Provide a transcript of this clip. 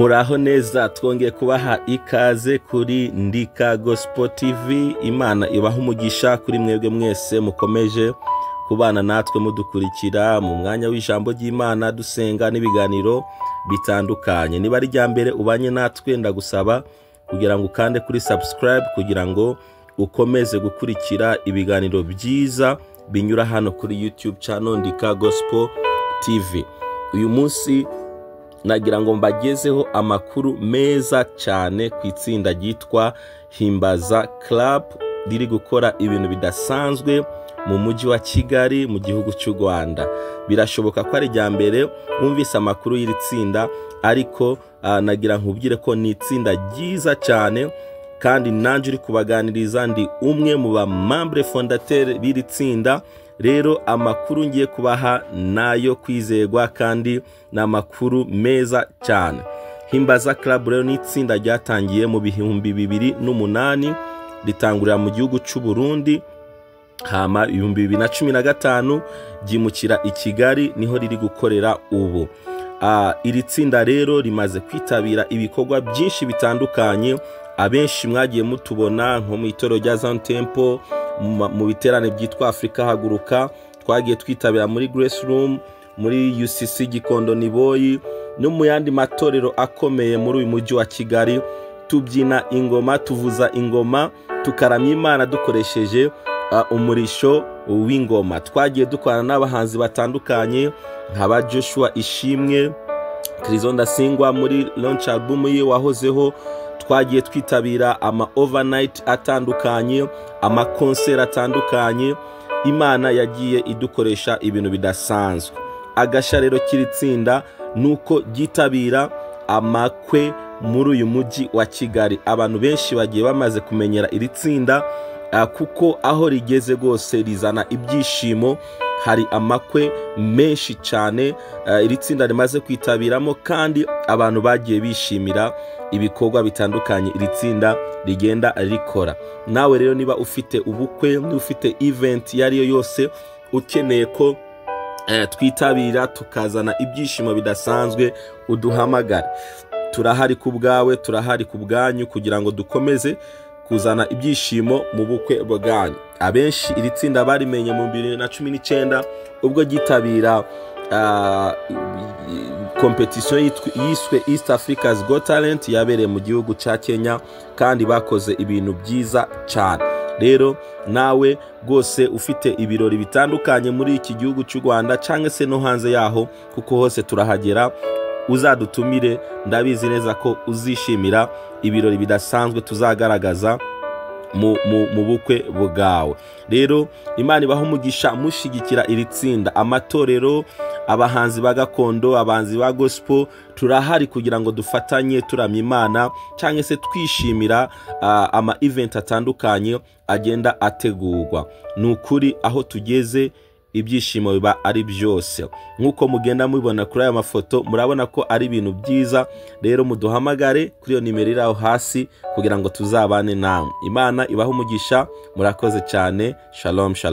Muraho neza twongeye kubaha ikaze kuri Ndika Gospel TV. Imana ibaha umugisha kuri mwebwe mwese mukomeje kubana natwe mudukurikira mu mwanya w'ijambo ry'Imana dusenga n'ibiganiro bitandukanye. Niba ari rya mbere ubanye natwe ndagusaba kugira ngo ukande kuri subscribe kugira ngo ukomeze gukurikira ibiganiro byiza binyura hano kuri YouTube channel Ndika Gospel TV. Uyu munsi nagira ngo mbagezeho amakuru meza cyane ku itsinda ryitwa Himbaza Club riri gukora ibintu bidasanzwe mu mujyi wa Kigali mu gihugu cy'u Rwanda. Birashoboka ko ari rya mbere wumvise amakuru y'iri tsinda, ariko nagira nkubwire ko ni itsinda ryiza cyane kandi nanje uri kubaganiriza ndi umwe mu ba membre fondateur b'iri tsinda. Rero amakuru ngiye kubaha nayo kwizerwa kandi na makuru meza cyane. Himbaza Club rero ni itsinda ryatangiye mu bihumbi 2008 ritangurira mu gihugu cy'u Burundi, hama 2015 ryimukira i Kigali niho riri gukorera ubu. Iri tsinda rero rimaze kwitabira ibikorwa byinshi bitandukanye. Abenshi mwagiye mutubona nko mu itoro rya Zion Temple, mu biterane byitwa Afrika Haguruka, twagiye twitabira muri Grace Room, muri UCC Gikondo Niboyi no mu yandi matorero akomeye muri uyu mujyi wa Kigali. Tubyina ingoma, tuvuza ingoma, tukaramya Imana dukoresheje umurisho w'ingoma. Twagiye dukorana n'abahanzi batandukanye nk'aba Joshua Ishimwe, Krizonda Singwa muri launch album ye wahozeho. Twagiye twitabira ama overnight atandukanye, ama concert atandukanye. Imana yagiye idukoresha ibintu bidasanzwe. Agasha rero kiri tsinda nuko gitabira amakwe muri uyu mujyi wa Kigali. Abantu benshi bagiye bamaze kumenyera iri tsinda kuko aho rigeze gose rizana ibyishimo. Hari amakwe menshi cyane iri tsinda rimaze kwitabiramo, kandi abantu bagiye bishimira ibikorwa bitandukanye iri tsinda rigenda rikora. Nawe rero niba ufite ubukwe, ufite event yariyo yose ukeneye ko twitabira tukazana ibyishimo bidasanzwe, uduhamagara. Turahari ku bwawe, turahari ku bwanyu kugira ngo dukomeze kuzana ibyishimo mu bukwe bwanyu. Abenshi iri tsinda barimenye mu 2019 ubwo gitabira competition yiswe East Africa's Got Talent yabereye mu gihugu cya Kenya, kandi bakoze ibintu byiza cyane. Rero nawe gose ufite ibirori bitandukanye muri iki gihugu cy'u Rwanda cyangwa se no hanze yaho, kuko hose turahagera, uzadutumire. Ndabizi neza ko uzishimira ibirori bidasanzwe tuzagaragaza mu bukwe bwawe. Rero Imana ibaha umugisha mushigikira iri tsinda. Amatorero, abahanzi ba gakondo, abahanzi ba gospel, turahari kugira ngo dufatanye turamya Imana cyangwa se twishimira ama event atandukanye agenda ategurwa. Nukuri aho tugeze ibyishimo biba ari byose. Nkuko mugenda mubibona kuri aya mafoto, murabona ko ari ibintu byiza. Rero muduhamagare kuri iyo nimero iri aho hasi kugira ngo tuzabane namwe. Imana ibaha umugisha, murakoze cyane. Shalom shalom.